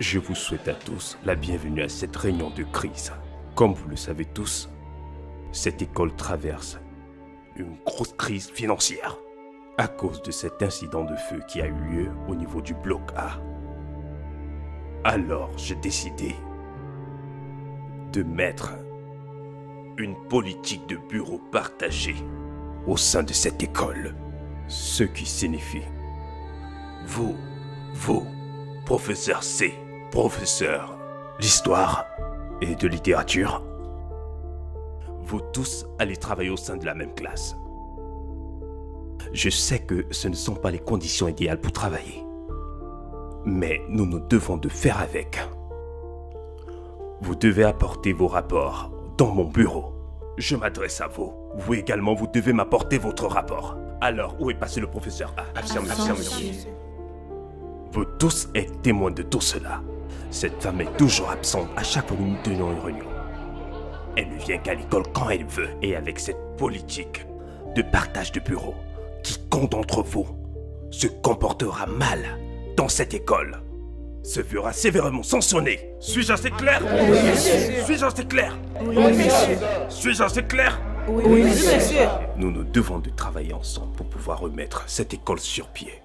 Je vous souhaite à tous la bienvenue à cette réunion de crise. Comme vous le savez tous, cette école traverse une grosse crise financière à cause de cet incident de feu qui a eu lieu au niveau du bloc A. Alors, j'ai décidé de mettre une politique de bureau partagée au sein de cette école. Ce qui signifie vous, professeur C, professeur d'histoire et de littérature, vous tous allez travailler au sein de la même classe. Je sais que ce ne sont pas les conditions idéales pour travailler, mais nous nous devons de faire avec. Vous devez apporter vos rapports dans mon bureau. Je m'adresse à vous. Vous également, vous devez m'apporter votre rapport. Alors, où est passé le professeur A? Monsieur. Vous tous êtes témoins de tout cela. Cette femme est toujours absente à chaque fois que nous tenons une réunion. Elle ne vient qu'à l'école quand elle veut. Et avec cette politique de partage de bureau, quiconque d'entre vous se comportera mal dans cette école se verra sévèrement sanctionné. Suis-je assez clair? Oui, monsieur. Suis-je assez clair? Oui, monsieur. Suis-je assez clair? Oui, monsieur. Nous nous devons de travailler ensemble pour pouvoir remettre cette école sur pied.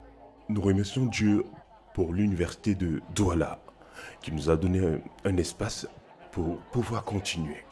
Nous remercions Dieu pour l'université de Douala qui nous a donné un espace pour pouvoir continuer.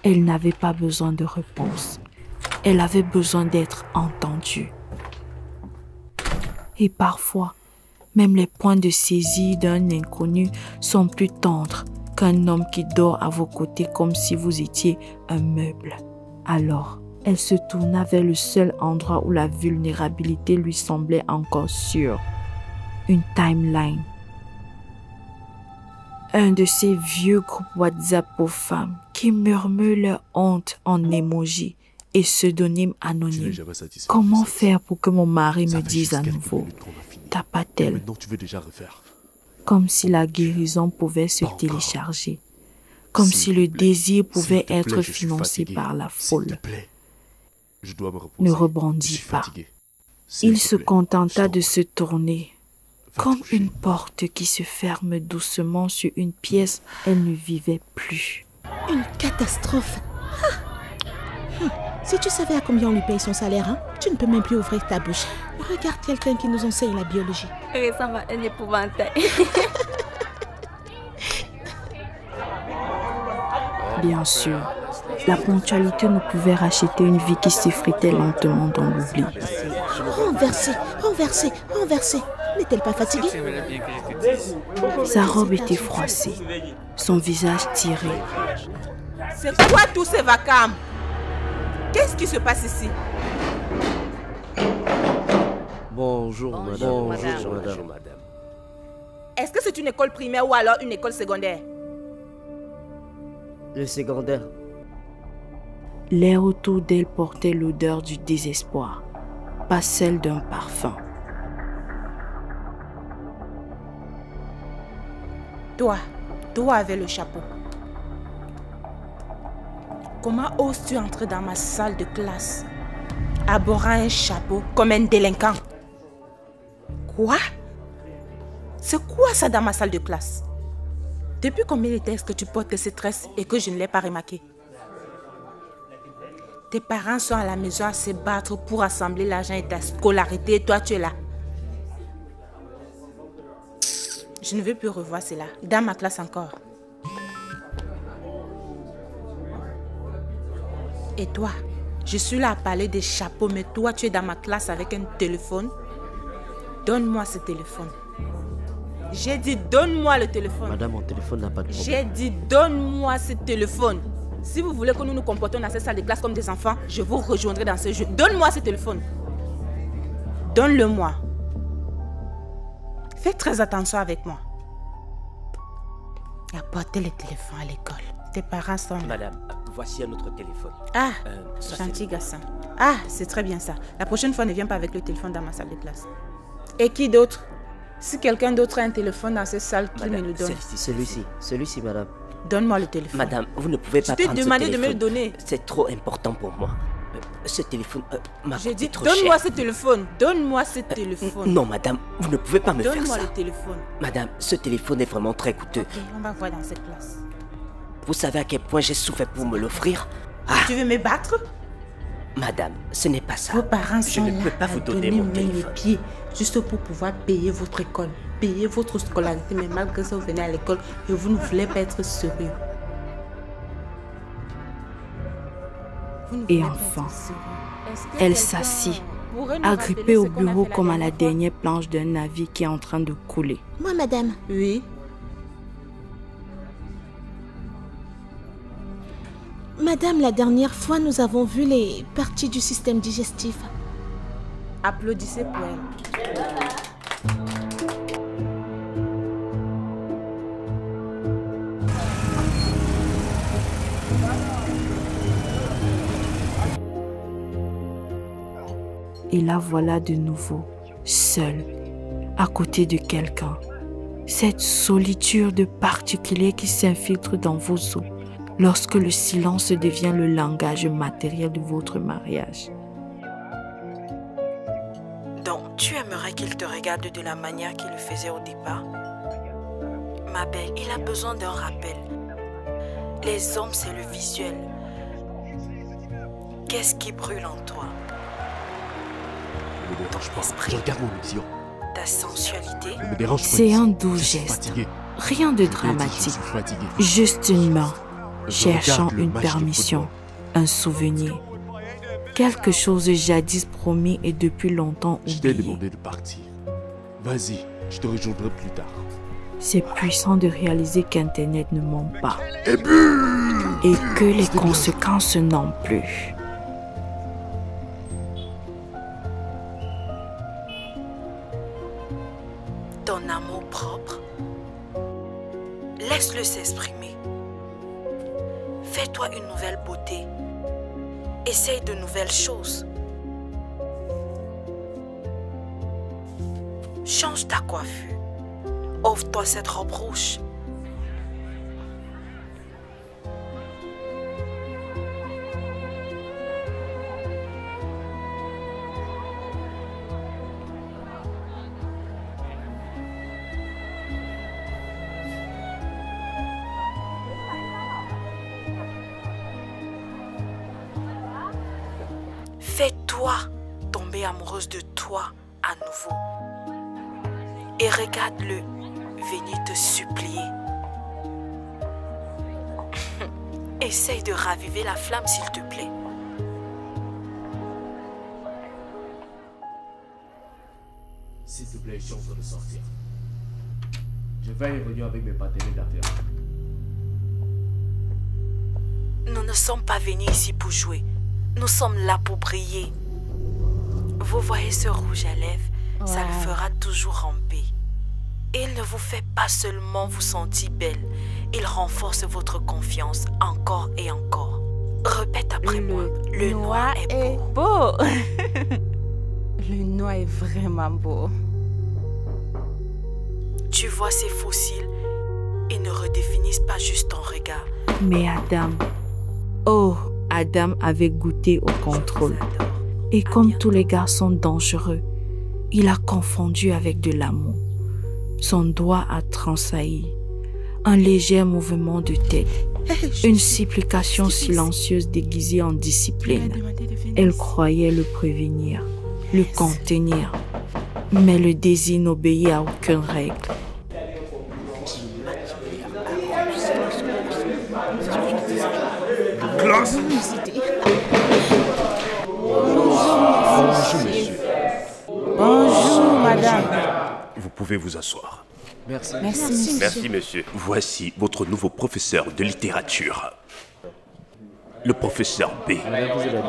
Elle n'avait pas besoin de réponse. Elle avait besoin d'être entendue. Et parfois, même les points de saisie d'un inconnu sont plus tendres qu'un homme qui dort à vos côtés comme si vous étiez un meuble. Alors, elle se tourna vers le seul endroit où la vulnérabilité lui semblait encore sûre. Une timeline. Un de ces vieux groupes WhatsApp pour femmes qui murmurent leur honte en emoji et pseudonyme anonyme. Comment faire pour que mon mari me dise à nouveau « Tape-t-elle » comme si la guérison pouvait se télécharger, comme si le désir pouvait être financé par la foule. Ne rebondis pas. Il se contenta de se tourner. Comme une porte qui se ferme doucement sur une pièce, elle ne vivait plus. Une catastrophe. Si tu savais à combien on lui paye son salaire, hein, tu ne peux même plus ouvrir ta bouche. Regarde quelqu'un qui nous enseigne la biologie. Ressemble à un épouvantail. Bien sûr, la ponctualité ne pouvait racheter une vie qui s'effritait lentement dans l'oubli. Renversée. N'est-elle pas fatiguée? Sa robe était froissée, son visage tiré. C'est quoi tous ces vacarmes? Qu'est-ce qui se passe ici? Bonjour, madame. Est-ce que c'est une école primaire ou alors une école secondaire? Le secondaire. L'air autour d'elle portait l'odeur du désespoir, pas celle d'un parfum. Toi avec le chapeau. Comment oses-tu entrer dans ma salle de classe, arborant un chapeau comme un délinquant? Quoi? C'est quoi ça dans ma salle de classe? Depuis combien de temps est-ce que tu portes ce stress et que je ne l'ai pas remarqué? Tes parents sont à la maison à se battre pour assembler l'argent et ta scolarité et toi tu es là. Je ne veux plus revoir cela. Dans ma classe encore. Et toi, je suis là à parler des chapeaux, mais toi tu es dans ma classe avec un téléphone. Donne-moi ce téléphone. J'ai dit donne-moi le téléphone. Madame, mon téléphone n'a pas de problème. J'ai dit donne-moi ce téléphone. Si vous voulez que nous nous comportions dans cette salle de classe comme des enfants, je vous rejoindrai dans ce jeu. Donne-moi ce téléphone. Donne-le-moi. Fais très attention avec moi. Apportez le téléphone à l'école. Tes parents sont là. Madame, voici un autre téléphone. Ah, gentil garçon. Ah, c'est très bien ça. La prochaine fois, ne viens pas avec le téléphone dans ma salle de classe. Et qui d'autre? Si quelqu'un d'autre a un téléphone dans cette salle, qu'il me le donne. Celui-ci, madame. Donne-moi le téléphone. Madame, vous ne pouvez pas prendre ce téléphone. Je t'ai demandé de me le donner. C'est trop important pour moi. Ce téléphone m'a coûté trop cher. Donne-moi ce téléphone. Donne-moi ce téléphone. Non, madame, vous ne pouvez pas me faire ça. Donne-moi le téléphone. Madame, ce téléphone est vraiment très coûteux. Ok, on va voir dans cette classe. Vous savez à quel point j'ai souffert pour me l'offrir? Tu veux me battre? Madame, ce n'est pas ça. Vos parents sont là. Je ne peux pas vous donner mon téléphone. Les pieds juste pour pouvoir payer votre école, payer votre scolarité. Mais malgré ça, vous venez à l'école et vous ne voulez pas être sérieux. Et enfin, elle s'assit, agrippée au bureau comme à la dernière planche d'un navire qui est en train de couler. Moi, madame. Oui. Madame, la dernière fois, nous avons vu les parties du système digestif. Applaudissez pour elle. Et la voilà de nouveau, seule, à côté de quelqu'un. Cette solitude particulière qui s'infiltre dans vos os lorsque le silence devient le langage matériel de votre mariage. Donc, tu aimerais qu'il te regarde de la manière qu'il le faisait au départ? Ma belle, il a besoin d'un rappel. Les hommes, c'est le visuel. Qu'est-ce qui brûle en toi? Ton esprit, ta sensualité, c'est un doux geste, rien de dramatique, juste une main, cherchant une permission, un souvenir, quelque chose jadis promis et depuis longtemps oublié. Je t'ai demandé de partir. Vas-y, je te rejoindrai plus tard. C'est puissant de réaliser qu'Internet ne ment pas et que les conséquences n'en plus. Ton amour propre, laisse-le s'exprimer. Fais-toi une nouvelle beauté. Essaye de nouvelles choses. Change ta coiffure. Offre-toi cette robe rouge. Fais-toi tomber amoureuse de toi à nouveau. Et regarde-le venir te supplier. Essaye de raviver la flamme, s'il te plaît. S'il te plaît, je suis en train de sortir. Je vais revenir avec mes partenaires d'affaires. Nous ne sommes pas venus ici pour jouer. Nous sommes là pour briller. Vous voyez ce rouge à lèvres, ça le fera toujours ramper. Il ne vous fait pas seulement vous sentir belle, il renforce votre confiance encore et encore. Répète après moi, le noir est beau. Le noir est vraiment beau. Tu vois ces fossiles, ils ne redéfinissent pas juste ton regard. Mais Adam, oh, Adam avait goûté au contrôle. Et comme tous les garçons dangereux, il a confondu avec de l'amour. Son doigt a tressailli. Un léger mouvement de tête. Une supplication silencieuse déguisée en discipline. Elle croyait le prévenir, le contenir. Mais le désir n'obéit à aucune règle. Classe. Bonjour, monsieur. Bonjour, madame. Vous pouvez vous asseoir. Merci. Merci, monsieur. Voici votre nouveau professeur de littérature. Le professeur B.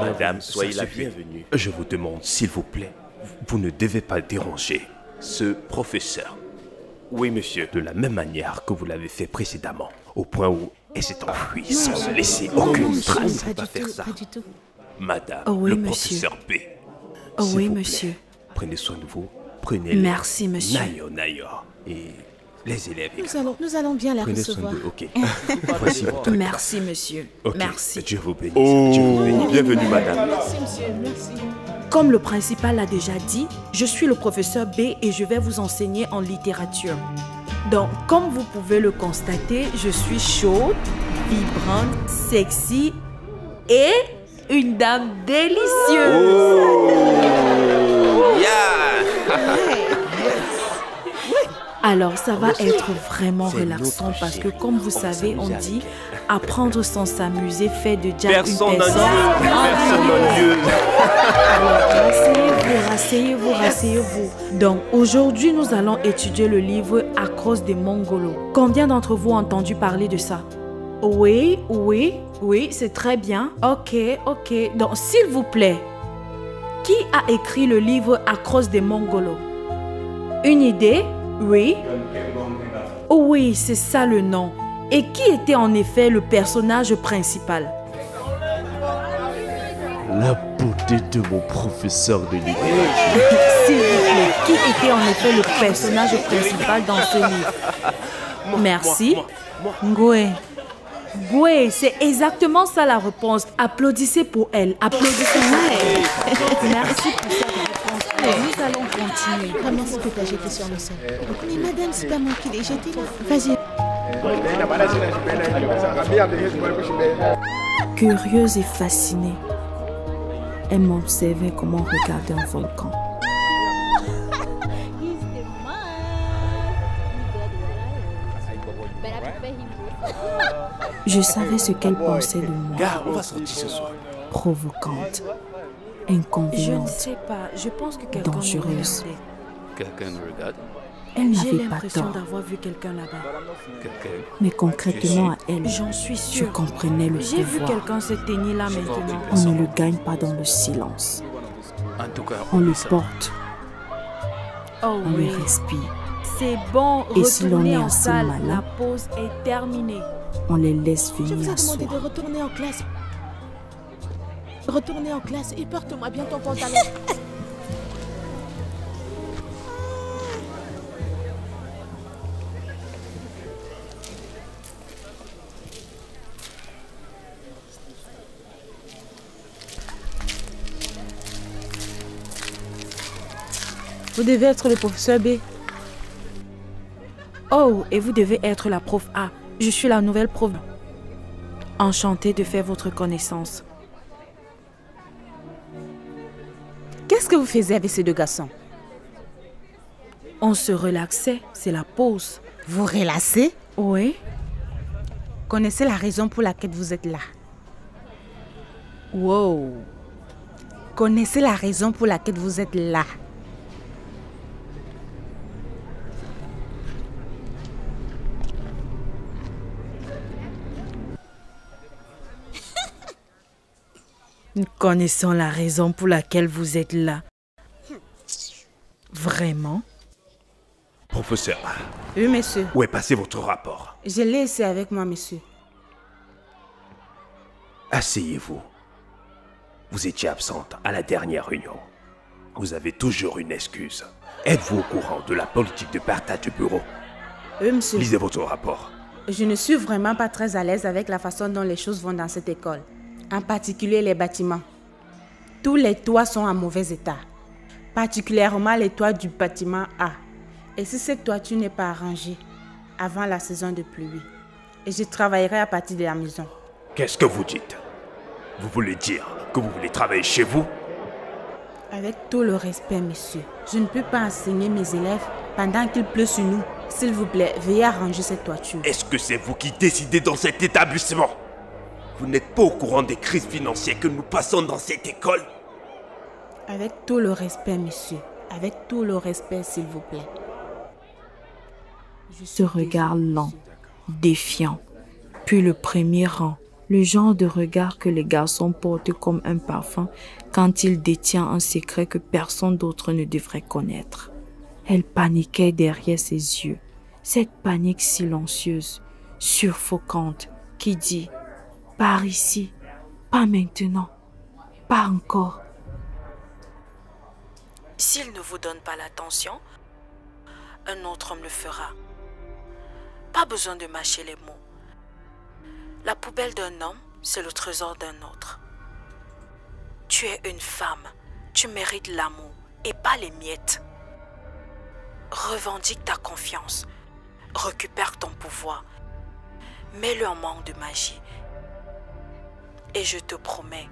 Madame, soyez la bienvenue. Je vous demande, s'il vous plaît, vous ne devez pas déranger ce professeur. Oui, monsieur. De la même manière que vous l'avez fait précédemment, au point où elle s'est enfuie sans laisser aucune trace. Pas du tout, pas du tout. Madame, oui, le monsieur. professeur B. Oh S'il oui, vous monsieur. plaît, prenez soin de vous. Prenez Merci, monsieur. Nayo. Et les élèves. Nous allons bien la Prenez soin recevoir. d'eux, ok. Voici votre Merci, monsieur. Ok. Merci. Dieu vous bénisse. Dieu vous bénisse. Bienvenue, madame. Merci, monsieur, merci. Comme le principal l'a déjà dit, je suis le professeur B et je vais vous enseigner en littérature. Donc, comme vous pouvez le constater, je suis chaude, vibrante, sexy et une dame délicieuse. Alors, ça va être vraiment relaxant parce que, comme vous savez, on dit apprendre sans s'amuser fait de Jack une personne. Personne en Dieu. Alors, rasseyez-vous. Donc, aujourd'hui, nous allons étudier le livre Across des Mongolos. Combien d'entre vous ont entendu parler de ça? Oui, c'est très bien. Ok. Donc, s'il vous plaît, qui a écrit le livre Across des Mongolos? Une idée? Oui. Oui, c'est ça le nom. Et qui était en effet le personnage principal? La beauté de mon professeur de littérature. S'il vous plaît, qui était en effet le personnage principal dans ce livre? Merci. Ngwe, c'est exactement ça la réponse. Applaudissez pour elle. Applaudissez pour elle. Merci pour cette réponse. Nous allons continuer. Vraiment, ce que tu as jeté sur le sol. Mais madame, c'est pas moi qui l'ai jeté là. Vas-y. Curieuse et fascinée, elle m'observait comme on regardait un volcan. Je savais ce qu'elle pensait de moi. Gars, on va sortir ce soir. Provocante, Je ne inconvenante, sais pas, je pense que quelqu'un nous dangereuse. regardait. Quelqu'un nous regarde. Elle J'ai n'avait pas l'impression tort, d'avoir vu quelqu'un là-bas. Quelqu'un. mais concrètement à elle, J'en suis je sûre. comprenais le J'ai vu pouvoir. quelqu'un se tenir là maintenant. On ne le gagne pas dans le silence. En tout cas, On le ça. porte, Oh on oui, le respire, c'est bon, Et si l'on retournez est en assez salle, malin? la pause est terminée. on les laisse Je vous venir ai à demandé soi. de retourner en classe. Retournez en classe et porte-moi bien ton pantalon. Vous devez être le professeur B. Oh, et vous devez être la prof A. Je suis la nouvelle prof. Enchantée de faire votre connaissance. Qu'est-ce que vous faisiez avec ces deux garçons? On se relaxait, c'est la pause. Vous relâchez? Oui. Connaissez la raison pour laquelle vous êtes là? Wow. Connaissez la raison pour laquelle vous êtes là? Nous connaissons la raison pour laquelle vous êtes là. Vraiment? Professeur, Oui, monsieur. où est passé votre rapport? Je l'ai ici avec moi, monsieur. Asseyez-vous. Vous étiez absente à la dernière réunion. Vous avez toujours une excuse. Êtes-vous au courant de la politique de partage du bureau? Oui, monsieur. Lisez votre rapport. Je ne suis vraiment pas très à l'aise avec la façon dont les choses vont dans cette école. En particulier les bâtiments. Tous les toits sont en mauvais état. Particulièrement les toits du bâtiment A. Et si cette toiture n'est pas arrangée avant la saison de pluie, et je travaillerai à partir de la maison. Qu'est-ce que vous dites? Vous voulez dire que vous voulez travailler chez vous? Avec tout le respect, monsieur, je ne peux pas enseigner mes élèves pendant qu'il pleut sur nous. S'il vous plaît, veuillez arranger cette toiture. Est-ce que c'est vous qui décidez dans cet établissement? Vous n'êtes pas au courant des crises financières que nous passons dans cette école? Avec tout le respect, monsieur. Avec tout le respect, s'il vous plaît. Ce regard lent, défiant, puis le premier rang, le genre de regard que les garçons portent comme un parfum quand il détient un secret que personne d'autre ne devrait connaître. Elle paniquait derrière ses yeux, cette panique silencieuse, suffocante, qui dit « Par ici, pas maintenant, pas encore ». S'il ne vous donne pas l'attention, un autre homme le fera. Pas besoin de mâcher les mots. La poubelle d'un homme, c'est le trésor d'un autre. Tu es une femme, tu mérites l'amour et pas les miettes. Revendique ta confiance, récupère ton pouvoir, mets-le en manque de magie. Et je te promets,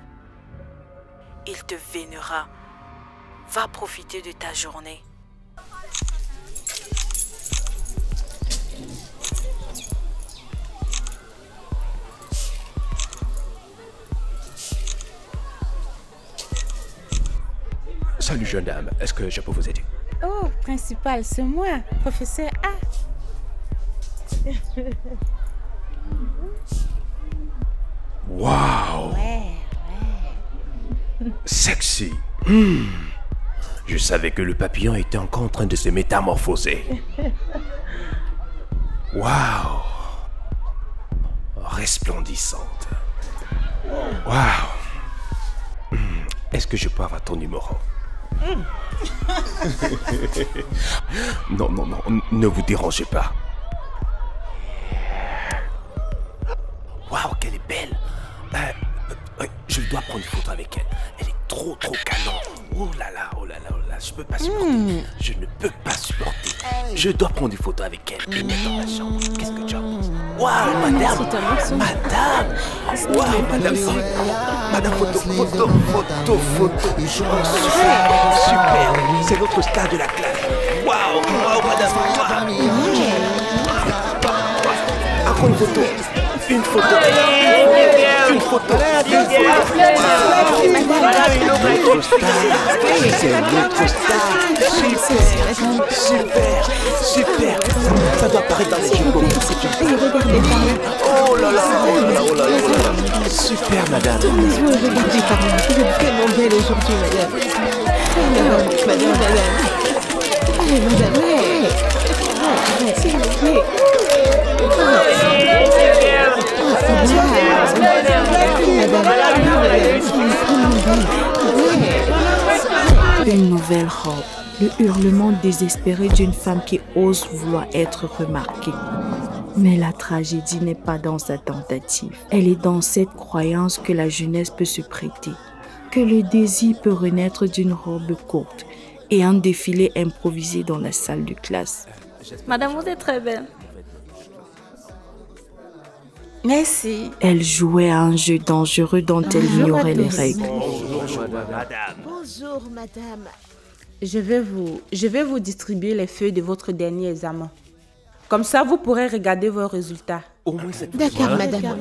il te vénérera. Va profiter de ta journée. Salut jeune dame, est-ce que je peux vous aider? Oh, principal, c'est moi, professeur A. Waouh! Ouais. Sexy. Je savais que le papillon était encore en train de se métamorphoser. Waouh! Resplendissante. Waouh! Est-ce que je peux avoir ton numéro? Non, ne vous dérangez pas. Waouh, qu'elle est belle. Je dois prendre une photo avec elle. Elle est trop canon. Oh là là, je peux pas supporter. Je ne peux pas supporter. Je dois prendre une photo avec elle et mettre dans la chambre. Qu'est-ce que tu en penses? Waouh, madame. Waouh, madame. Madame, photo. Oh, super. C'est notre star de la classe. Waouh, madame. Encore une photo. Une photo. Super. Ça doit apparaître dans les yeux. Oh là là. Super, madame. Vous êtes vraiment belle aujourd'hui, madame. S'il vous plaît. Une nouvelle robe, le hurlement désespéré d'une femme qui ose vouloir être remarquée. Mais la tragédie n'est pas dans sa tentative. Elle est dans cette croyance que la jeunesse peut se prêter, que le désir peut renaître d'une robe courte et un défilé improvisé dans la salle de classe. Madame, vous êtes très belle. Merci. Elle jouait à un jeu dangereux dont elle ignorait les règles. Bonjour, madame. Je vais vous distribuer les feuilles de votre dernier examen. Comme ça, vous pourrez regarder vos résultats. D'accord, madame.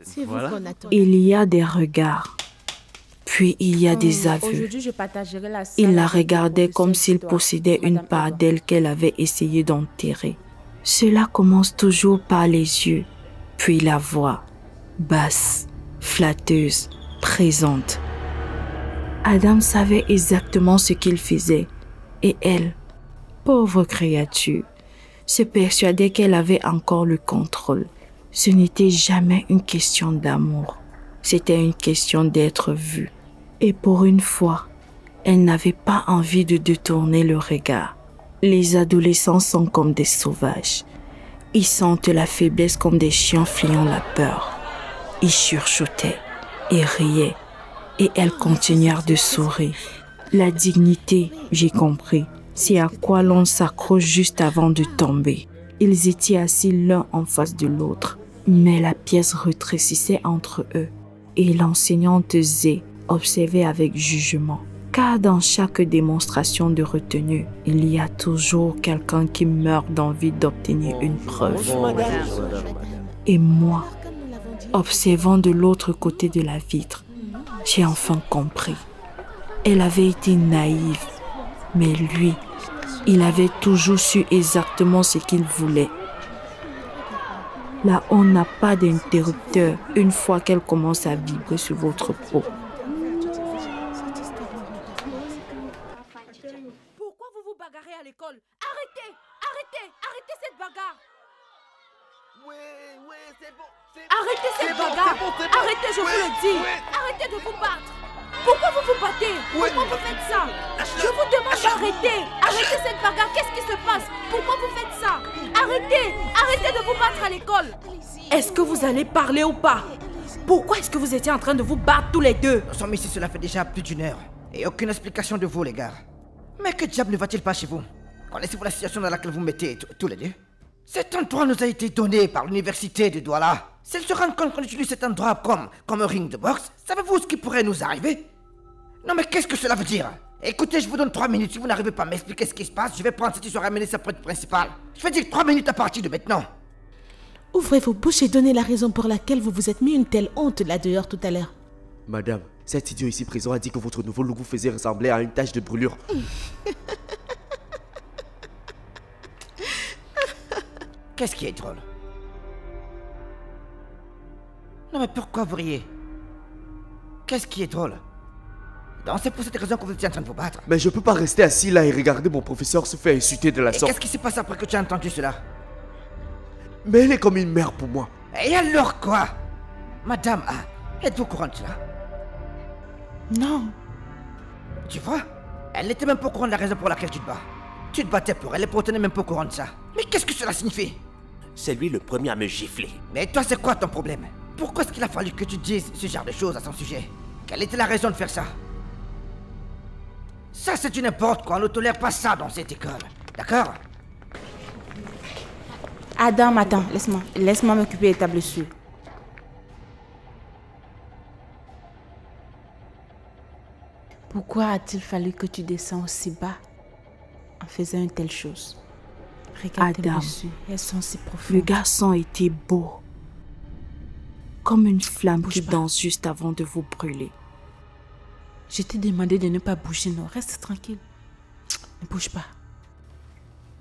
C'est vous qu'on attend. Il y a des regards, puis il y a des aveux. Aujourd'hui, je partagerai la salle. Il la regardait comme s'il possédait une part d'elle qu'elle avait essayé d'enterrer. Cela commence toujours par les yeux, puis la voix, basse, flatteuse, présente. Adam savait exactement ce qu'il faisait, et elle, pauvre créature, se persuadait qu'elle avait encore le contrôle. Ce n'était jamais une question d'amour, c'était une question d'être vue. Et pour une fois, elle n'avait pas envie de détourner le regard. Les adolescents sont comme des sauvages. Ils sentent la faiblesse comme des chiens fuyant la peur. Ils chuchotaient et riaient, et elles continuèrent de sourire. La dignité, j'ai compris, C'est à quoi l'on s'accroche juste avant de tomber. Ils étaient assis l'un en face de l'autre, mais la pièce rétrécissait entre eux et l'enseignante Zé observait avec jugement. Car dans chaque démonstration de retenue, il y a toujours quelqu'un qui meurt d'envie d'obtenir une preuve. Et moi, observant de l'autre côté de la vitre, j'ai enfin compris. Elle avait été naïve, mais lui, il avait toujours su exactement ce qu'il voulait. Là, on n'a pas d'interrupteur une fois qu'elle commence à vibrer sur votre peau. Pourquoi vous vous bagarrez à l'école? Arrêtez! Arrêtez! Arrêtez cette bagarre! C'est bon. Arrêtez cette bagarre! Arrêtez, je vous le dis! Arrêtez de vous battre! Pourquoi vous vous battez? Pourquoi vous faites ça? Je vous demande d'arrêter! Arrêtez cette bagarre! Qu'est-ce qui se passe? Pourquoi vous faites ça? Arrêtez! Arrêtez de vous battre à l'école! Est-ce que vous allez parler ou pas? Pourquoi est-ce que vous étiez en train de vous battre tous les deux? Nous sommes ici, cela fait déjà plus d'1 heure. Et aucune explication de vous, les gars. Mais que diable ne va-t-il pas chez vous? Connaissez-vous la situation dans laquelle vous mettez tous les deux? Cet endroit nous a été donné par l'université de Douala. S'ils se rendent compte qu'on utilise cet endroit comme un ring de boxe, savez-vous ce qui pourrait nous arriver? Non mais qu'est-ce que cela veut dire? Écoutez, je vous donne 3 minutes. Si vous n'arrivez pas à m'expliquer ce qui se passe, je vais prendre cette histoire et ramener sa prêtre principale. Je vais dire 3 minutes à partir de maintenant. Ouvrez vos bouches et donnez la raison pour laquelle vous vous êtes mis une telle honte là dehors tout à l'heure. Madame, cet idiot ici présent a dit que votre nouveau logo faisait ressembler à une tache de brûlure. Qu'est-ce qui est drôle? Non mais pourquoi vous riez? Qu'est-ce qui est drôle? Donc c'est pour cette raison que vous étiez en train de vous battre. Mais je peux pas rester assis là et regarder mon professeur se faire insulter de la sorte. Qu'est-ce qui s'est passé après que tu as entendu cela? Mais elle est comme une mère pour moi. Et alors quoi? Madame, êtes-vous au courant de cela? Non. Tu vois? Elle n'était même pas au courant de la raison pour laquelle tu te bats. Tu te battais pour elle et pourtant elle n'est même pas au courant de ça. Mais qu'est-ce que cela signifie? C'est lui le premier à me gifler. Mais toi, c'est quoi ton problème? Pourquoi est-ce qu'il a fallu que tu dises ce genre de choses à son sujet? Quelle était la raison de faire ça? Ça, c'est du n'importe quoi. On ne tolère pas ça dans cette école. D'accord? Adam, attends, laisse-moi m'occuper de ta blessure. Pourquoi a-t-il fallu que tu descends aussi bas en faisant une telle chose? Regarde tes blessures, elles sont si profondes. Le garçon était beau, comme une flamme qui danse juste avant de vous brûler. Je t'ai demandé de ne pas bouger, non, reste tranquille. Ne bouge pas.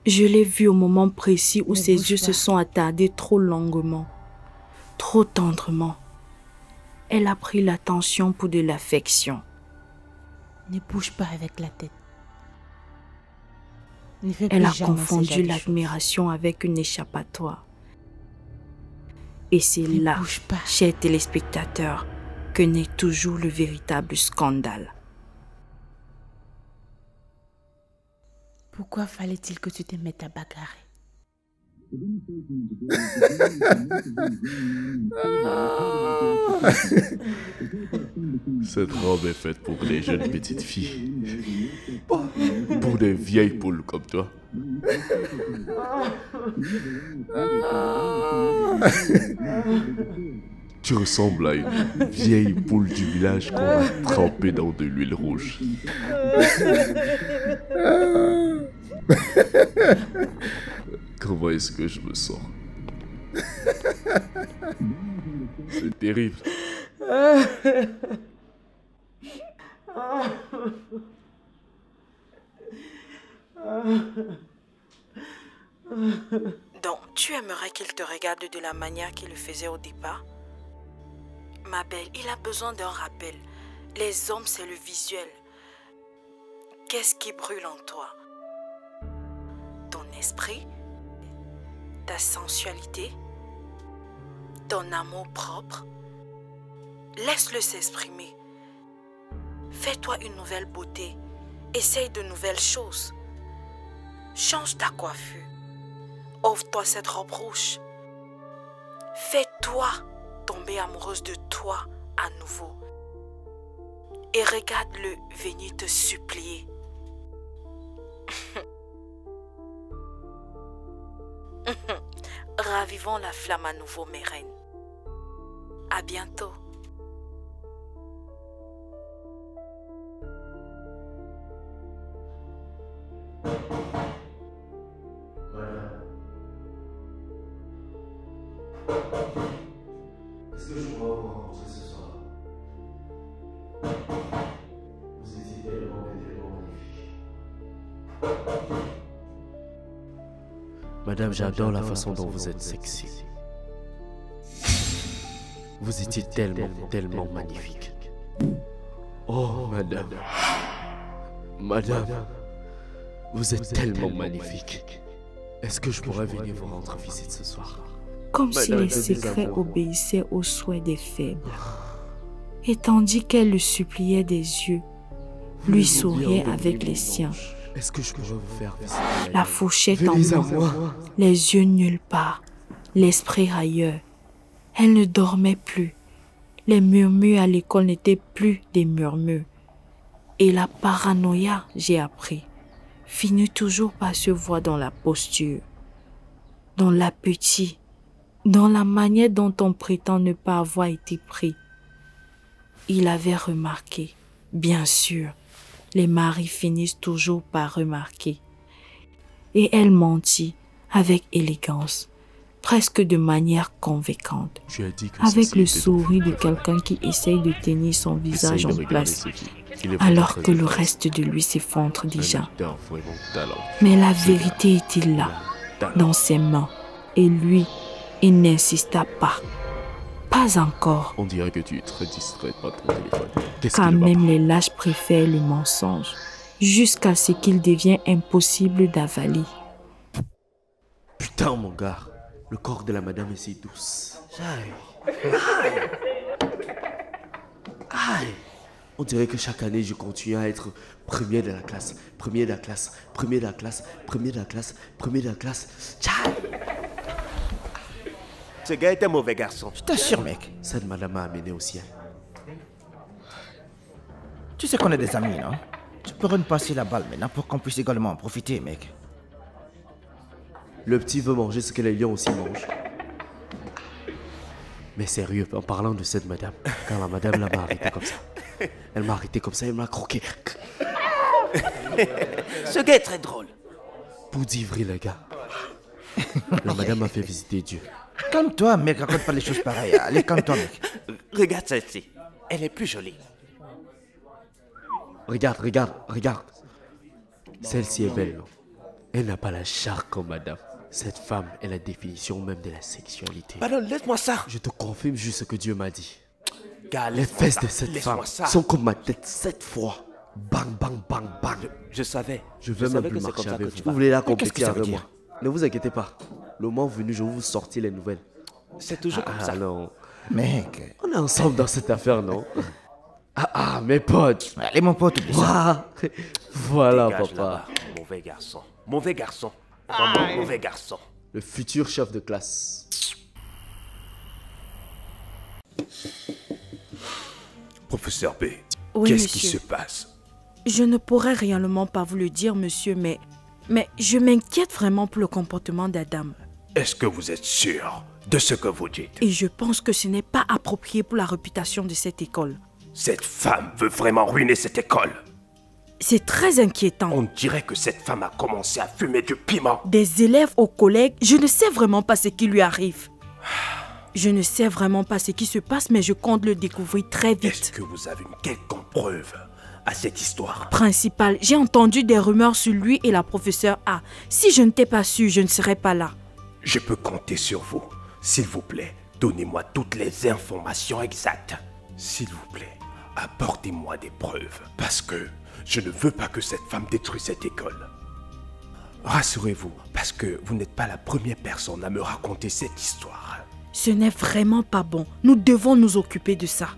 Je l'ai vu au moment précis où ses yeux se sont attardés trop longuement, trop tendrement. Elle a pris l'attention pour de l'affection. Ne bouge pas avec la tête. Elle a confondu l'admiration avec une échappatoire. Et c'est là, chers téléspectateurs, que naît toujours le véritable scandale. Pourquoi fallait-il que tu te mettes à bagarrer? Cette robe est faite pour les jeunes petites filles. Pour des vieilles poules comme toi. Tu ressembles à une vieille poule du village qu'on a trempée dans de l'huile rouge. Comment est-ce que je me sens? C'est terrible. Donc, tu aimerais qu'il te regarde de la manière qu'il le faisait au départ? Ma belle, il a besoin d'un rappel. Les hommes, c'est le visuel. Qu'est-ce qui brûle en toi? Ton esprit? Ta sensualité? Ton amour propre? Laisse-le s'exprimer. Fais-toi une nouvelle beauté. Essaye de nouvelles choses. Change ta coiffure. Offre-toi cette robe rouge. Fais-toi tomber amoureuse de toi à nouveau. Et regarde-le venir te supplier. ravivons la flamme à nouveau, mes reines. À bientôt. Est-ce que je pourrais vous rencontrer ce soir? Vous étiez tellement magnifique. Madame, j'adore la façon dont vous êtes sexy. Vous étiez tellement magnifique. Oh, madame. Madame, vous êtes tellement magnifique. Est-ce que je pourrais venir vous rendre visite ce soir? Comme si les secrets obéissaient aux souhaits des faibles. Et tandis qu'elle le suppliait des yeux, lui souriait avec les siens. Est-ce que je pourrais vous faire visiter? La fourchette en main, les yeux nulle part, l'esprit ailleurs. Elle ne dormait plus. Les murmures à l'école n'étaient plus des murmures. Et la paranoïa, j'ai appris, finit toujours par se voir dans la posture, dans l'appétit, dans la manière dont on prétend ne pas avoir été pris. Il avait remarqué, bien sûr, les maris finissent toujours par remarquer. Et elle mentit avec élégance, presque de manière convaincante, avec le sourire de quelqu'un qui essaye de tenir son visage en place, alors que le reste de lui s'effondre déjà. Mais la vérité était là, dans ses mains, et lui, il n'insista pas. Pas encore. On dirait que tu es très distraite par ton téléphone. Car même les lâches préfèrent le mensonge, jusqu'à ce qu'il devienne impossible d'avaler. Putain, mon gars, le corps de la madame est si douce. Aïe. On dirait que chaque année, je continue à être premier de la classe, premier de la classe, premier de la classe, premier de la classe, premier de la classe. Ce gars est un mauvais garçon. Je t'assure, mec. Cette madame m'a amené au ciel. Tu sais qu'on est des amis, non? Tu pourrais nous passer la balle maintenant pour qu'on puisse également en profiter, mec. Le petit veut manger ce que les lions aussi mangent. Mais sérieux, en parlant de cette madame, quand la madame là m'a arrêté comme ça. Elle m'a arrêté comme ça, elle m'a croqué. Ce gars est très drôle. Poudivry, le gars. La madame m'a fait visiter Dieu. Calme-toi, mec, raconte pas les choses pareilles. Allez, calme-toi, mec. Regarde celle-ci. Elle est plus jolie. Regarde, regarde, regarde. Celle-ci est belle, non? Elle n'a pas la charque comme madame. Cette femme est la définition même de la sexualité. Pardon, laisse-moi ça. Je te confirme juste ce que Dieu m'a dit. Gars, les fesses de cette femme sont comme ma tête 7 fois. Bang, bang, bang, bang. Je savais. Je veux même plus marcher avec vous. Vous voulez la compléter avec moi? Ne vous inquiétez pas. Le moment venu, je vais vous sortir les nouvelles. C'est toujours comme ça. Non. Mec. On est ensemble dans cette affaire, non? Mes potes. Allez, mon pote, oublie ça. Voilà, dégage papa. Là-bas. Mauvais garçon. Mauvais garçon. Vraiment mauvais garçon. Le futur chef de classe. Professeur B, Oui, qu'est-ce qui monsieur. se passe? Je ne pourrais réellement pas vous le dire, monsieur, mais je m'inquiète vraiment pour le comportement d'Adam. Est-ce que vous êtes sûr de ce que vous dites? Et je pense que ce n'est pas approprié pour la réputation de cette école. Cette femme veut vraiment ruiner cette école. C'est très inquiétant. On dirait que cette femme a commencé à fumer du piment. Des élèves aux collègues, je ne sais vraiment pas ce qui lui arrive. Je ne sais vraiment pas ce qui se passe, mais je compte le découvrir très vite. Est-ce que vous avez une quelconque preuve à cette histoire? Principal, j'ai entendu des rumeurs sur lui et la professeure A. Si je n'étais pas sûre, je ne serais pas là. Je peux compter sur vous. S'il vous plaît, donnez-moi toutes les informations exactes. S'il vous plaît, apportez-moi des preuves. Parce que je ne veux pas que cette femme détruise cette école. Rassurez-vous, parce que vous n'êtes pas la première personne à me raconter cette histoire. Ce n'est vraiment pas bon. Nous devons nous occuper de ça.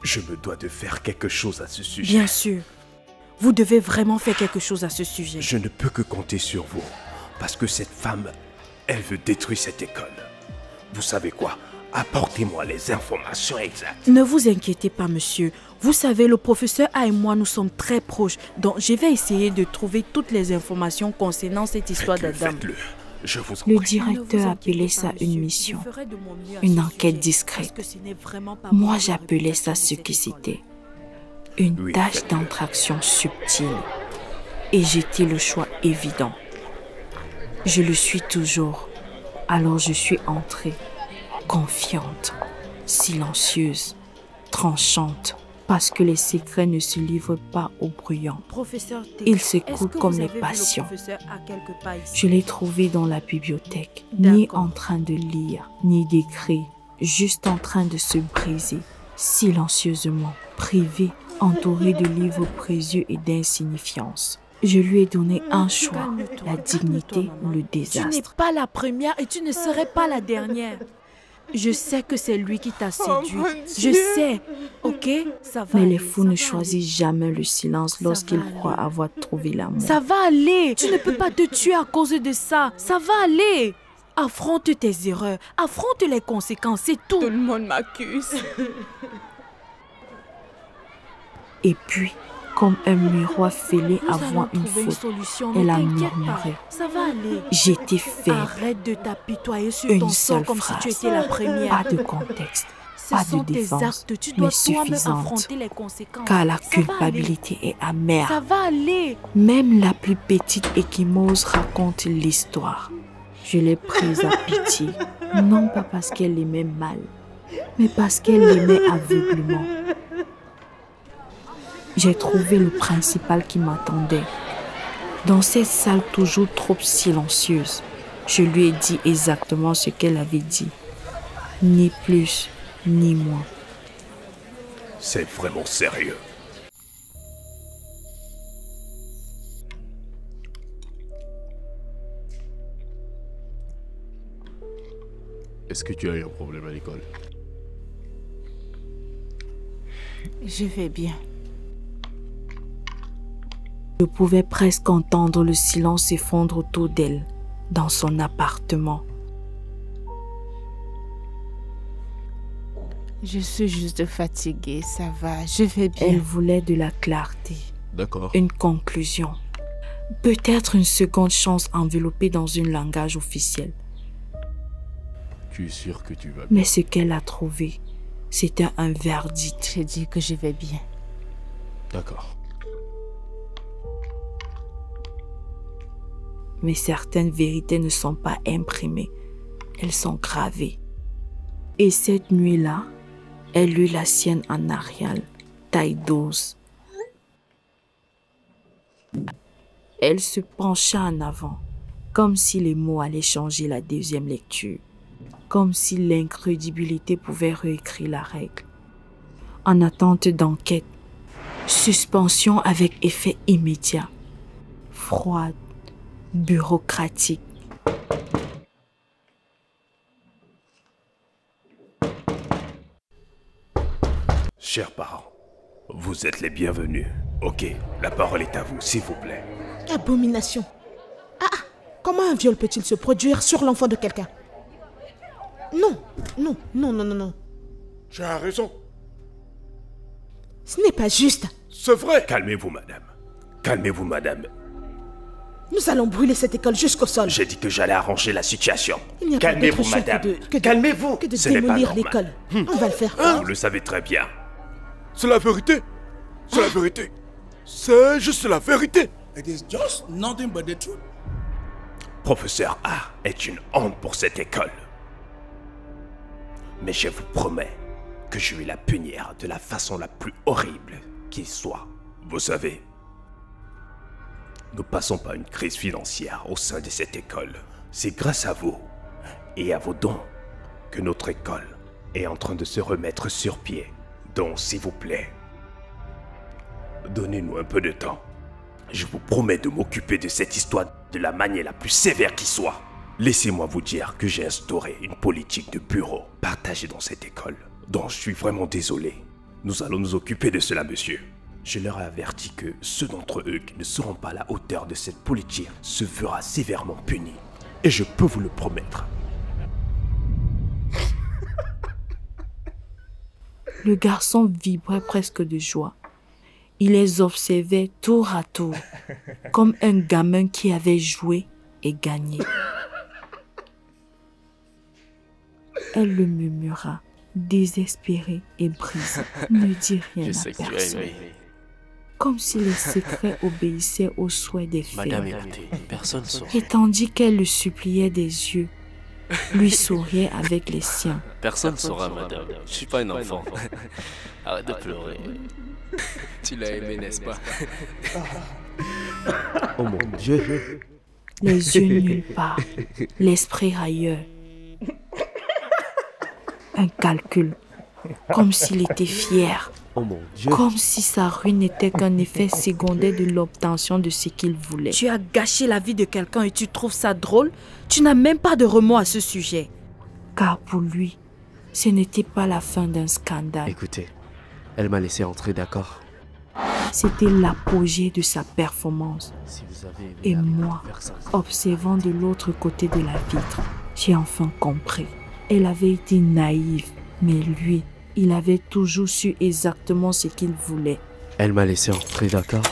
Je me dois de faire quelque chose à ce sujet. Bien sûr. Vous devez vraiment faire quelque chose à ce sujet. Je ne peux que compter sur vous. Parce que cette femme, elle veut détruire cette école. Vous savez quoi? Apportez-moi les informations exactes. Ne vous inquiétez pas, monsieur. Vous savez, le professeur A et moi, nous sommes très proches. Donc, je vais essayer de trouver toutes les informations concernant cette histoire d'Adam. Faites-le. Je vous en Le prie. directeur appelait ça une mission, une enquête discrète. Moi, j'appelais ça ce que c'était. Une tâche d'entraction subtile. Et j'étais le choix évident. Je le suis toujours. Alors je suis entrée, confiante, silencieuse, tranchante, parce que les secrets ne se livrent pas aux bruyants. Ils s'écoutent comme les passions. Je l'ai trouvé dans la bibliothèque, ni en train de lire, ni d'écrire, juste en train de se briser, silencieusement, privé, entouré de livres précieux et d'insignifiance. Je lui ai donné un choix, la dignité ou le désastre. Tu n'es pas la première et tu ne serais pas la dernière. Je sais que c'est lui qui t'a séduit. Je sais, ok? Ça va. Mais aller, les fous ne choisissent jamais le silence lorsqu'ils croient avoir trouvé l'amour. Ça va aller. Tu ne peux pas te tuer à cause de ça. Ça va aller. Affronte tes erreurs. Affronte les conséquences, c'est tout. Tout le monde m'accuse. Et puis, comme un miroir fêlé avant une faute, elle a murmuré. Ça va aller. J'étais faible. Arrête de t'apitoyer sur Une ton seule sort comme phrase. si tu étais la première. Pas de contexte, Ce pas sont de tes défense, actes. Tu dois mais toi-même suffisante. affronter les conséquences. Car la Ça va culpabilité est aller. amère. Ça va aller. Même la plus petite échymose raconte l'histoire. Je l'ai prise à pitié, non pas parce qu'elle l'aimait mal, mais parce qu'elle l'aimait aveuglément. J'ai trouvé le principal qui m'attendait. Dans cette salle toujours trop silencieuse, je lui ai dit exactement ce qu'elle avait dit. Ni plus, ni moins. C'est vraiment sérieux. Est-ce que tu as eu un problème à l'école? Je vais bien. Je pouvais presque entendre le silence s'effondrer autour d'elle, dans son appartement. Je suis juste fatiguée, ça va, je vais bien. Elle voulait de la clarté, D'accord. une conclusion. Peut-être une seconde chance enveloppée dans un langage officiel. Tu es sûr que tu vas bien? Mais ce qu'elle a trouvé, c'était un verdict. J'ai dit que je vais bien. D'accord. Mais certaines vérités ne sont pas imprimées, elles sont gravées. Et cette nuit-là, elle lut la sienne en Arial, taille 12. Elle se pencha en avant, comme si les mots allaient changer la deuxième lecture, comme si l'incrédibilité pouvait réécrire la règle. En attente d'enquête, suspension avec effet immédiat, froide, bureaucratique. Chers parents, vous êtes les bienvenus. Ok, la parole est à vous, s'il vous plaît. Abomination. Ah, comment un viol peut-il se produire sur l'enfant de quelqu'un? Non, non, non, non, non, non. Tu as raison. Ce n'est pas juste. C'est vrai. Calmez-vous, madame. Calmez-vous, madame. Nous allons brûler cette école jusqu'au sol. J'ai dit que j'allais arranger la situation. Il n'y a pas Calmez-vous, d'autre choix madame. Calmez-vous. que de Ce n'est pas démolir normal. l'école. On va le faire. Vous le savez très bien. C'est la vérité. C'est la vérité. C'est juste la vérité. It is just nothing but the truth. Professeur A est une honte pour cette école. Mais je vous promets que je vais la punir de la façon la plus horrible qui soit. Vous savez, nous passons par une crise financière au sein de cette école. C'est grâce à vous et à vos dons que notre école est en train de se remettre sur pied. Donc, s'il vous plaît, donnez-nous un peu de temps. Je vous promets de m'occuper de cette histoire de la manière la plus sévère qui soit. Laissez-moi vous dire que j'ai instauré une politique de bureau partagée dans cette école. Donc, je suis vraiment désolé. Nous allons nous occuper de cela, monsieur. Je leur ai averti que ceux d'entre eux qui ne seront pas à la hauteur de cette politique se verra sévèrement puni. Et je peux vous le promettre. Le garçon vibrait presque de joie. Il les observait tour à tour, comme un gamin qui avait joué et gagné. Elle le murmura, désespérée et brisée. Ne dis rien à personne. Comme si les secrets obéissaient aux souhaits des faits. Madame, écoutez, personne ne saura. Et tandis qu'elle le suppliait des yeux, lui souriait avec les siens. Personne ne saura, madame. Je suis pas un enfant. Arrête de pleurer. Tu l'as aimé, n'est-ce pas? Oh mon Dieu. Les yeux nulle part, l'esprit ailleurs. Un calcul, comme s'il était fier. Oh mon Dieu. Comme si sa ruine n'était qu'un effet secondaire de l'obtention de ce qu'il voulait. Tu as gâché la vie de quelqu'un et tu trouves ça drôle? Tu n'as même pas de remords à ce sujet. Car pour lui, ce n'était pas la fin d'un scandale. Écoutez, elle m'a laissé entrer, d'accord? C'était l'apogée de sa performance. Si vous avez aimé Et moi, observant de l'autre côté de la vitre, j'ai enfin compris. Elle avait été naïve, mais lui, il avait toujours su exactement ce qu'il voulait. Elle m'a laissé entrer, d'accord?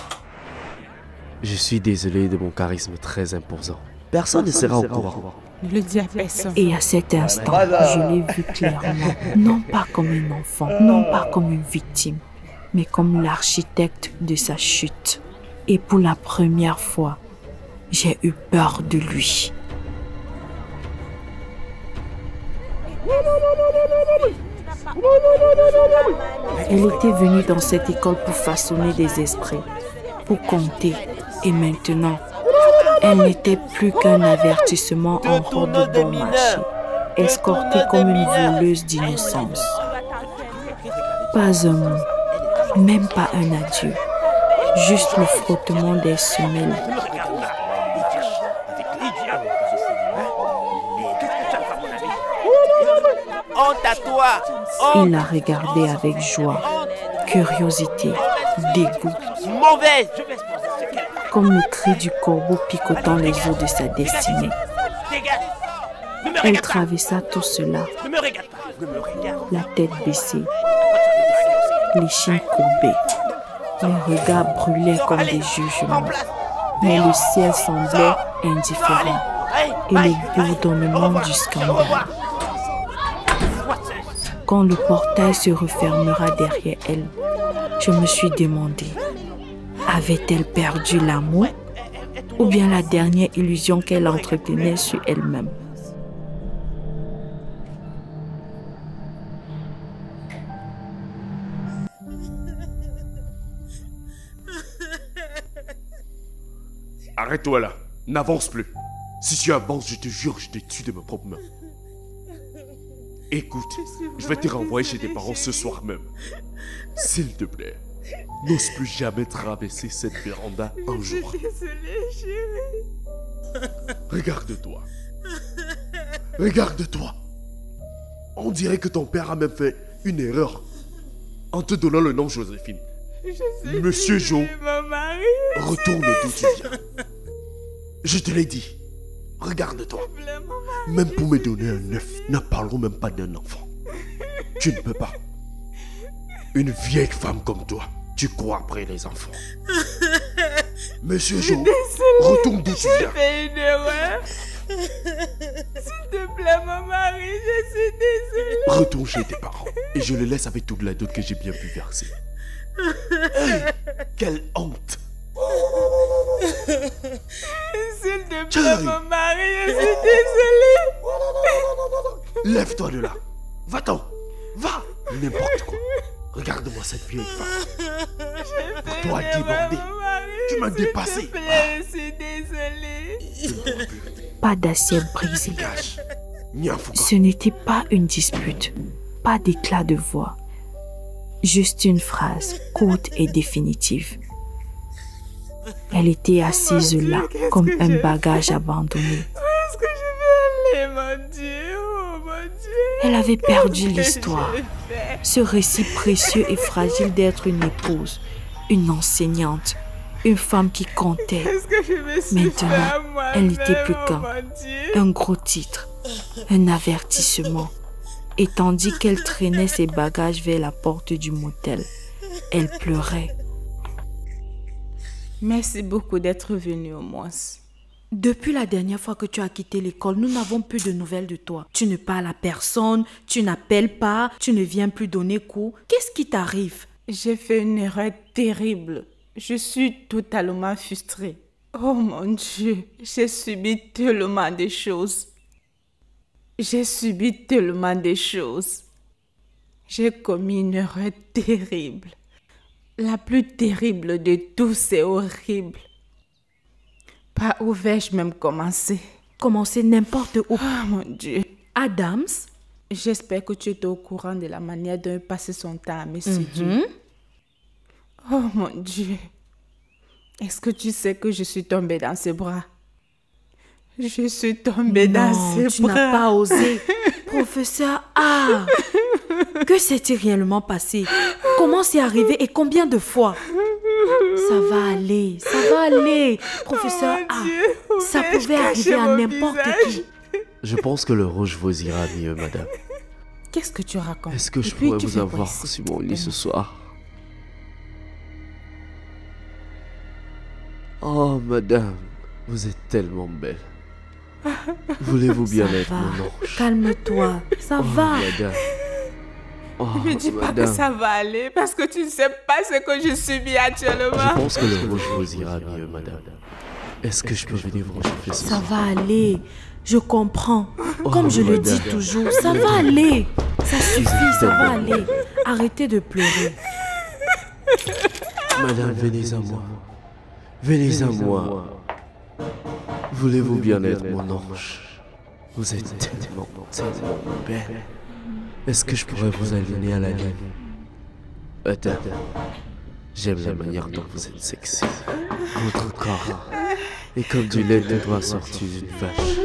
Je suis désolé de mon charisme très imposant. Personne ne sera au courant. Ne le dis à personne. Et à cet instant, je l'ai vu clairement, non pas comme un enfant, non pas comme une victime, mais comme l'architecte de sa chute. Et pour la première fois, j'ai eu peur de lui. Elle était venue dans cette école pour façonner des esprits, pour compter. Et maintenant, elle n'était plus qu'un avertissement en robe de bon marché, escortée comme une voleuse d'innocence. Pas un mot, même pas un adieu, juste le frottement des semelles. Honte à toi! Il la regardait avec joie, curiosité, dégoût. Mauvaise! Comme le cri du corbeau picotant les eaux de sa destinée. Elle traversa tout cela, la tête baissée, l'échine courbée. Les regards brûlaient comme des jugements, mais le ciel semblait indifférent et le bourdonnement du scandale. Quand le portail se refermera derrière elle, je me suis demandé, avait-elle perdu l'amour ou bien la dernière illusion qu'elle entretenait sur elle-même? Arrête-toi là. N'avance plus. Si tu avances, je te jure, je te tue de mes propres mains. Écoute, je vais te renvoyer chez tes parents ce soir même. S'il te plaît, n'ose plus jamais traverser cette véranda un jour. Désolée, chérie. Regarde-toi. Regarde-toi. On dirait que ton père a même fait une erreur en te donnant le nom Joséphine. Monsieur Jo, retourne d'où tu viens. Je te l'ai dit. Regarde-toi. Même pour me donner un œuf, ne parlons même pas d'un enfant. Tu ne peux pas. Une vieille femme comme toi, tu cours après les enfants. Monsieur Jo, retourne d'où tu viens. J'ai fait une erreur. S'il te plaît, mon mari, je suis désolée. Retourne chez tes parents et je les laisse avec toute la dot que j'ai bien pu verser. Hey, quelle honte! S'il te plaît, mon mari, je suis désolée. Lève-toi de là. Va-t'en. Va. N'importe quoi. Regarde-moi cette vieille femme. Pour toi déborder. Tu m'as dépassé. S'il te plaît, je suis désolée. Pas d'assiette brisée. Niafouka. Ce n'était pas une dispute, pas d'éclat de voix. Juste une phrase courte et définitive. Elle était assise là, comme un bagage abandonné. Où est-ce que je vais aller, mon Dieu? Oh, mon Dieu. Elle avait perdu l'histoire. Ce récit précieux et fragile d'être une épouse, une enseignante, une femme qui comptait. Maintenant, elle n'était plus qu'un gros titre, un avertissement. Et tandis qu'elle traînait ses bagages vers la porte du motel, elle pleurait. Merci beaucoup d'être venu au moins. Depuis la dernière fois que tu as quitté l'école, nous n'avons plus de nouvelles de toi. Tu ne parles à personne, tu n'appelles pas, tu ne viens plus donner cours. Qu'est-ce qui t'arrive? J'ai fait une erreur terrible. Je suis totalement frustrée. Oh mon Dieu, j'ai subi tellement de choses. J'ai subi tellement de choses. J'ai commis une erreur terrible. La plus terrible de tous, c'est horrible. Par où vais-je même commencer? Commencer n'importe où. Oh mon Dieu. Adams? J'espère que tu étais au courant de la manière dont il passait son temps à me séduire. Oh mon Dieu. Est-ce que tu sais que je suis tombée dans ses bras? Je suis tombée dans ses bras. Non, tu n'as pas osé. Professeur A. Que s'est-il réellement passé? Comment c'est arrivé et combien de fois? Ça va aller, ça va aller. Professeur A, ça pouvait arriver à n'importe qui. Je pense que le rouge vous ira mieux, madame. Qu'est-ce que tu racontes? Est-ce que je pourrais vous avoir sur mon lit ce soir? Oh, madame, vous êtes tellement belle. Voulez-vous bien être mon ange? Calme-toi, ça va. Madame. Oh, ne me dis pas que ça va aller parce que tu ne sais pas ce que je subis actuellement. Je pense que le rouge vous ira mieux, madame. Est-ce que je peux venir vous réchauffer ce soir? Ça va aller, je comprends. Comme je le dis toujours, ça va aller. Ça suffit, ça va aller. Arrêtez de pleurer. Madame, venez à moi. Venez à moi. Voulez-vous bien être mon ange? Vous êtes tellement belle. Est-ce que je pourrais vous aligner à la lune? Attends. J'aime la manière dont vous êtes sexy. Votre corps est comme du lait de doigt sorti d'une vache.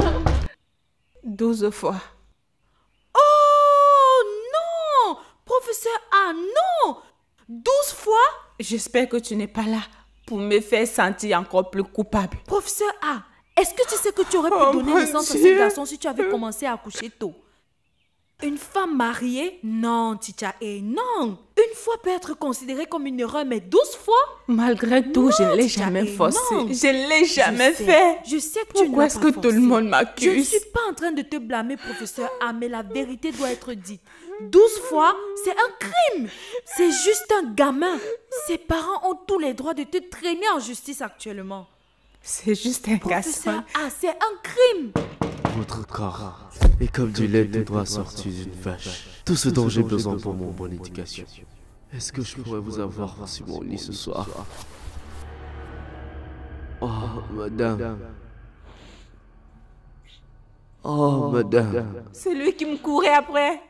12 fois. Oh non! Professeur A, non! 12 fois? J'espère que tu n'es pas là pour me faire sentir encore plus coupable. Professeur A, est-ce que tu sais que tu aurais pu donner naissance à ce garçon si tu avais commencé à accoucher tôt? Une femme mariée? Non, Ticha, et non. Une fois peut être considérée comme une erreur, mais 12 fois? Malgré tout, non, je ne l'ai jamais forcé. Non. Je ne l'ai jamais fait. Je sais que tu ne l'as pas forcé. Pourquoi est-ce que tout le monde m'accuse? Je ne suis pas en train de te blâmer, professeur A, mais la vérité doit être dite. 12 fois, c'est un crime. C'est juste un gamin. Ses parents ont tous les droits de te traîner en justice actuellement. C'est juste un garçon. Professeur A, c'est un crime. Votre corps est comme du lait de doigt sorti d'une vache. Tout ce dont j'ai besoin pour mon bonne éducation. Est-ce que je pourrais vous avoir sur mon lit ce soir? Oh, madame. Oh, madame. C'est lui qui me courait après.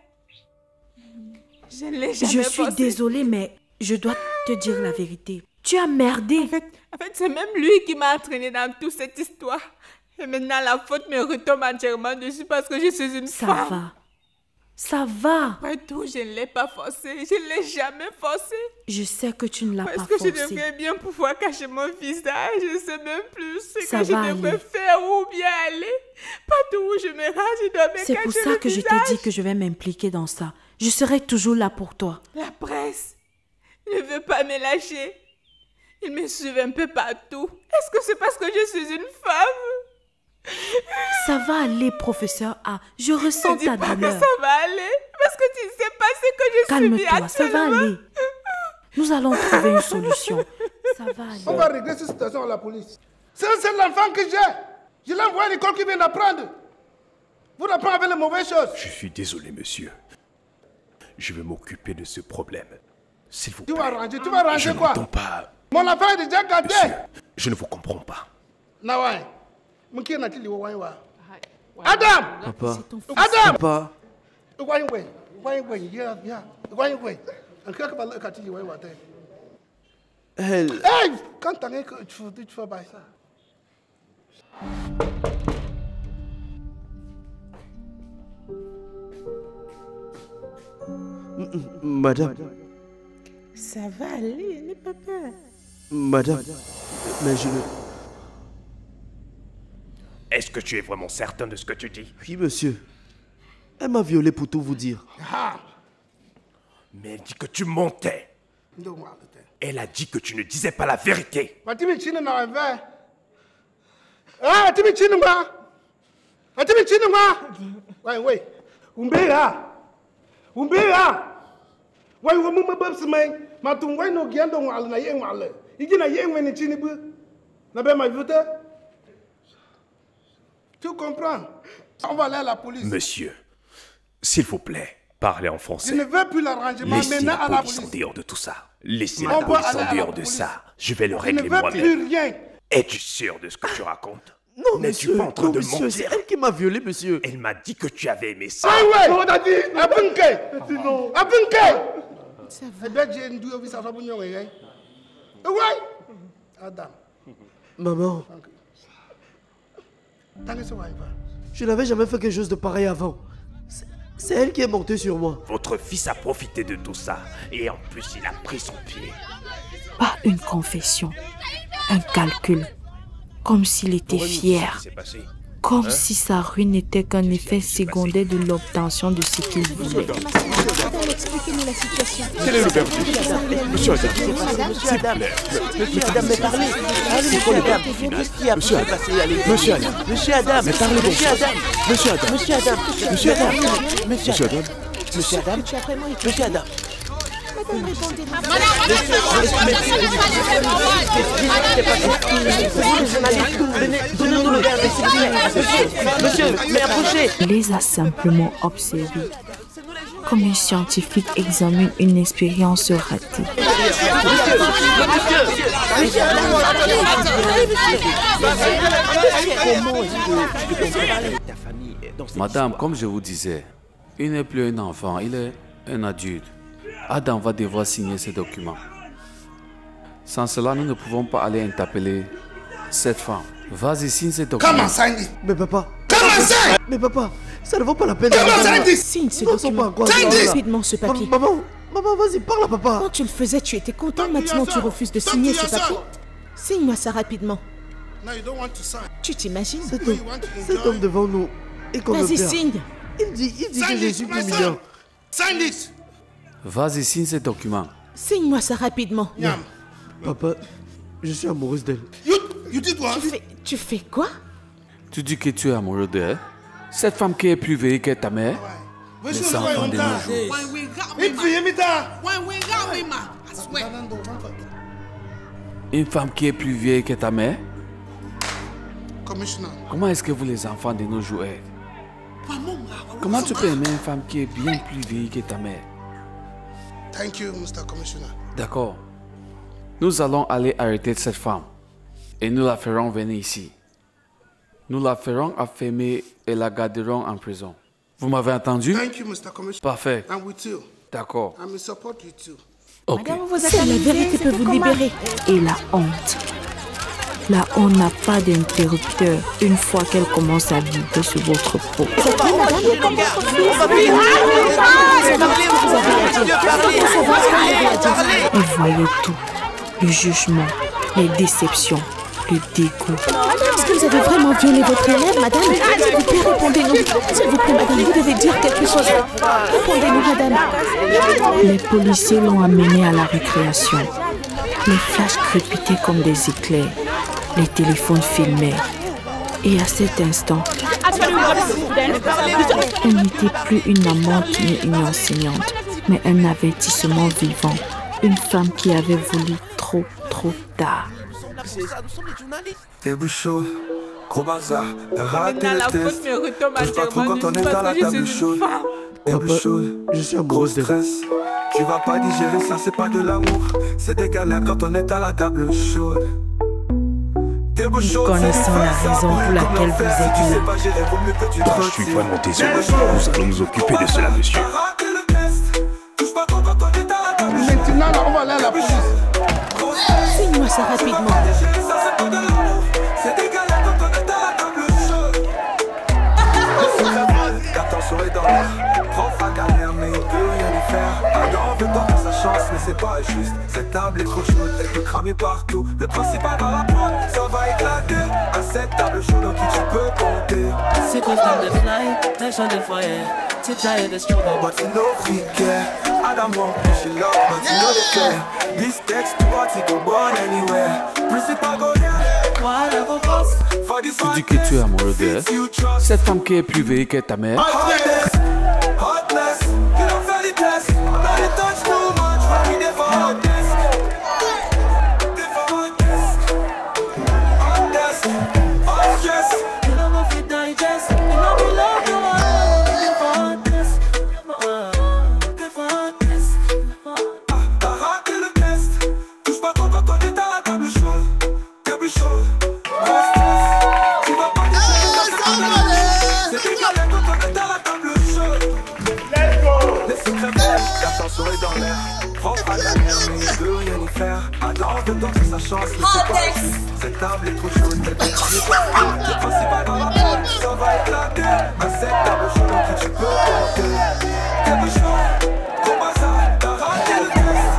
Je ne l'ai jamais Je suis forcé. désolée, mais je dois te dire la vérité. Tu as merdé. En fait, c'est même lui qui m'a entraîné dans toute cette histoire. Et maintenant, la faute me retombe entièrement dessus parce que je suis une femme. Ça va. Ça va. Après tout, je ne l'ai pas forcé. Je ne l'ai jamais forcé. Je sais que tu ne l'as pas forcé. Est-ce que je devrais bien pouvoir cacher mon visage? Je ne sais même plus ce ça que je devrais faire ou bien aller. Partout où je me rends, je dois me cacher. C'est pour ça que je te dis que je vais m'impliquer dans ça. Je serai toujours là pour toi. La presse ne veut pas me lâcher. Ils me suivent un peu partout. Est-ce que c'est parce que je suis une femme? Ça va aller, professeur A. Je ressens ta douleur. Que ça va aller. Parce que tu ne sais pas ce que je suis actuellement. Calme-toi, ça va aller. Nous allons trouver une solution. Ça va aller. On va régler cette situation à la police. C'est l'enfant que j'ai. Je l'ai envoyé à l'école qui vient d'apprendre. Vous n'apprenez avec les mauvaises choses. Je suis désolé, monsieur. Je vais m'occuper de ce problème. S'il vous plaît. Tu vas arranger quoi? Je n'entends pas. Mon affaire est déjà gâtée. Monsieur, je ne vous comprends pas. Nawai. Adam! Papa. Adam! Papa. Elle. Hey! Quand t'as que tu fais pas ça. Madame. Ça va aller, n'aie pas peur. Madame, mais je ne... Est-ce que tu es vraiment certain de ce que tu dis? Oui, monsieur. Elle m'a violé pour tout vous dire. Mais elle dit que tu mentais. Elle a dit que tu ne disais pas la vérité. Ah, tu me tiens moi. Ah, tu me tiens moi. Ouais. Umbea. Ouais, on me babs me. Ma ton ouais no giando wal na yeng wal. Igina yeng wen tini bu. Na be ma vote. Tu comprends? On va aller à la police. Monsieur, s'il vous plaît, parlez en français. Je ne veux plus l'arrangement maintenant à la police. Laissez la police en dehors de tout ça. Laissez la police en dehors de ça. Je vais le régler moi-même. Je ne veux plus rien. Es-tu sûr de ce que tu racontes? Non, n'es-tu pas en train de mentir? C'est elle qui m'a violé, monsieur. Elle m'a dit que tu avais aimé ça. Ah ouais, on a dit, Abunke. Eh bien, j'ai une douille au visage à Bougnon, ouais. Adam. Maman. Je n'avais jamais fait quelque chose de pareil avant. C'est elle qui est montée sur moi. Votre fils a profité de tout ça. Et en plus, il a pris son pied. Pas une confession. Un calcul. Comme s'il était fier. Comme si sa ruine n'était qu'un effet secondaire de l'obtention de ce qu'il voulait. Expliquez-nous la situation. Quel est le verdict? Monsieur Adam. Monsieur Adam, mais parlez. C'est quoi le verbe? Qu'est-ce qui a pu se passer? Monsieur Adam. Monsieur Adam. Mais parlez donc. Monsieur Adam. Monsieur Adam. Monsieur Adam. Monsieur Adam. Monsieur Adam. Monsieur Adam. Il les a simplement observés, comme un scientifique examine une expérience ratée. Madame, comme je vous disais, il n'est plus un enfant, il est un adulte. Adam va devoir signer ces documents. Sans cela, nous ne pouvons pas aller interpeller cette femme. Vas-y, signe ces documents. Comment sign it? Mais papa. Comment sign? Mais papa, ça ne vaut pas la peine. Comment sign this? Signe ce document. Signe rapidement ce papier. Maman, vas-y, parle à papa. Quand tu le faisais, tu étais content. Maintenant, tu refuses de signer ce papier. Signe-moi ça rapidement. Tu t'imagines? Cet homme devant nous est comme le Vas-y, père. signe. Il dit que je suis plus mineur. Sign this. Vas-y, signe ces documents. Signe-moi ça rapidement. Papa, je suis amoureuse d'elle. You did what? Tu fais quoi? Tu dis que tu es amoureux d'elle? Cette femme qui est plus vieille que ta mère? Les enfants de nos jours. Une femme qui est plus vieille que ta mère? Comment est-ce que vous les enfants de nos jours êtes? Comment tu peux aimer une femme qui est bien plus vieille que ta mère? Thank you, Mr. Commissioner. D'accord. Nous allons aller arrêter cette femme et nous la ferons venir ici. Nous la ferons enfermer et la garderons en prison. Vous m'avez entendu? Thank you, Mr. Commissioner. Parfait. I'm with you. D'accord. I'm in support with you. Ok. Seule la vérité peut vous libérer. Et la honte. La honte n'a pas d'interrupteur une fois qu'elle commence à vibrer sur votre peau. Et voyez tout. Le jugement, les déceptions, le dégoût. Est-ce que vous avez vraiment violé votre élève, madame? S'il vous plaît, répondez-nous. S'il vous plaît, madame, vous devez dire quelque chose. Répondez-nous, madame. Les policiers l'ont amené à la récréation. Les flashs crépitaient comme des éclairs. Les téléphones filmaient. Et à cet instant, elle n'était plus une amante ni une enseignante, mais un avertissement vivant. Une femme qui avait voulu trop tard. T'es bouchon, gros bazar, t'as raté le test. Touche pas trop quand on est dans la table chaude. T'es bouchon, je suis gros stress. Tu vas pas digérer ça, c'est pas de l'amour. C'est des galères quand on est à la table chaude. Nous connaissons la raison pour laquelle vous êtes là. Je suis vraiment désolé. Nous allons nous occuper de cela, monsieur. Maintenant, on va aller à la police. Signe-moi ça rapidement. Prof a galère mais il peut rien y faire. Adam veut tenter sa chance mais c'est pas juste. Cette table est trop chaude, elle peut cramer partout. Le principal dans la porte, ça va éclater. À cette table chaude en qui tu peux compter. C'est quoi time to fly, tension de foyer. T'es tired de struggle but you know we care. Adam won't push you love but you know they care. This text to what he go born anywhere. Principal go there, Tu dis que tu es amoureux d'elle. Cette femme qui est plus vieille que ta mère. Dans l'air, France pas la mer, mais il veut rien y faire. Adam veut tenter sa chance, mais c'est pas juste. Cette table est trop chaude, elle peut cramer partout. Le principal dans la porte, ça va éclater. À cette table chaude en qui tu peux compter. Quelque chose, comme hasard, t'as raté le test.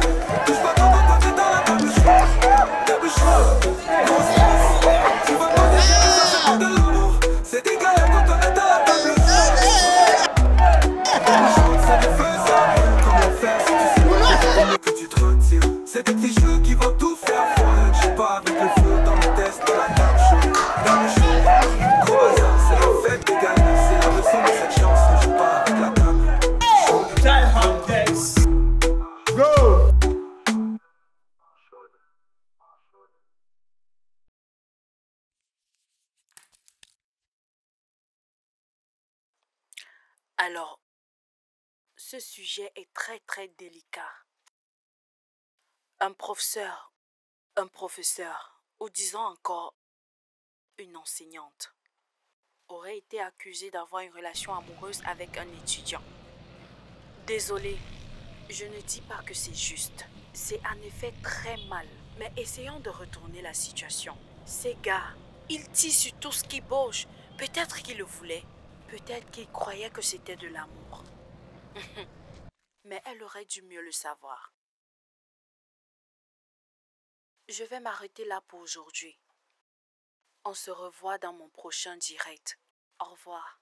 Touche pas quand t'es dans la table chaude. Quelque chose, grosse stress. Tu vas pas déchirer, ça c'est pas de l'amour. C'est des galères quand on est dans la table chaude. Quelque chose, c'est le feu, ça. Que tu te retires, c'est des petits jeux qui vont tout faire foirer. Je pas avec le feu dans le test de la table chaude. Dans le show, gros hasard, c'est la fête des gagnants. C'est la leçon de cette chance, ne joue pas avec la table chaude. Go! Alors, ce sujet est très très délicat. Un professeur, ou disons encore une enseignante, aurait été accusé d'avoir une relation amoureuse avec un étudiant. Désolée, je ne dis pas que c'est juste. C'est en effet très mal. Mais essayons de retourner la situation. Ces gars, ils tissent sur tout ce qui bouge. Peut-être qu'ils le voulaient. Peut-être qu'ils croyaient que c'était de l'amour. Mais elle aurait dû mieux le savoir. Je vais m'arrêter là pour aujourd'hui. On se revoit dans mon prochain direct. Au revoir.